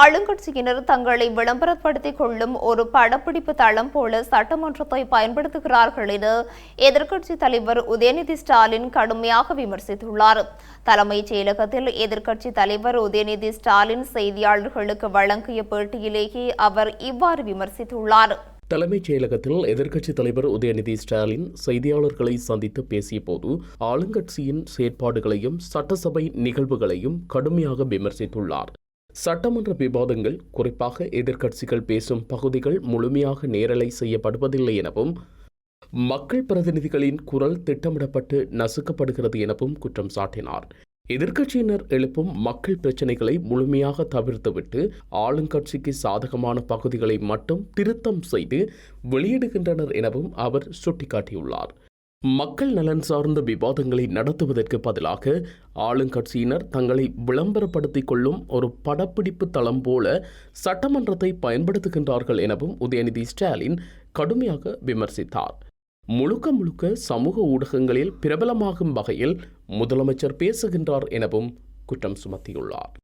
ஆளுங்கட்சியினர் தங்களை விளம்பரப்படுத்திக் கொள்ளும் ஒரு படப்பிடிப்பு தளம் போல சட்டமன்றத்தை பயன்படுத்துகிறார்கள் என எதிர்க்கட்சித் தலைவர் உதயநிதி ஸ்டாலின் கடுமையாக விமர்சித்துள்ளார். தலைமைச் செயலகத்தில் எதிர்க்கட்சித் தலைவர் உதயநிதி ஸ்டாலின் செய்தியாளர்களுக்கு வழங்கிய பேட்டியிலேயே அவர் இவ்வாறு விமர்சித்துள்ளார். தலைமைச் செயலகத்தில் எதிர்க்கட்சித் தலைவர் உதயநிதி ஸ்டாலின் செய்தியாளர்களை சந்தித்து பேசிய போது ஆளுங்கட்சியின் செயற்பாடுகளையும் சட்டசபை நிகழ்வுகளையும் கடுமையாக விமர்சித்துள்ளார். சட்டமன்ற விவாதங்கள், குறிப்பாக எதிர்க்கட்சிகள் பேசும் பகுதிகள் முழுமையாக நேரலை செய்யப்படுவதில்லை எனவும் மக்கள் பிரதிநிதிகளின் குரல் திட்டமிடப்பட்டு நசுக்கப்படுகிறது எனவும் குற்றம் சாட்டினார். எதிர்க்கட்சியினர் எழுப்பும் மக்கள் பிரச்சினைகளை முழுமையாக தவிர்த்துவிட்டு ஆளுங்கட்சிக்கு சாதகமான பகுதிகளை மட்டும் திருத்தம் செய்து வெளியிடுகின்றனர் எனவும் அவர் சுட்டிக்காட்டியுள்ளார். மக்கள் நலன் சார்ந்த விவாதங்களை நடத்துவதற்கு பதிலாக ஆளுங்கட்சியினர் தங்களை விளம்பரப்படுத்திக் கொள்ளும் ஒரு படப்பிடிப்பு தளம் போல சட்டமன்றத்தை பயன்படுத்துகின்றார்கள் எனவும் உதயநிதி ஸ்டாலின் கடுமையாக விமர்சித்தார். முழுக்க சமூக ஊடகங்களில் பிரபலமாகும் வகையில் முதலமைச்சர் பேசுகின்றார் எனவும் குற்றம் சுமத்தியுள்ளார்.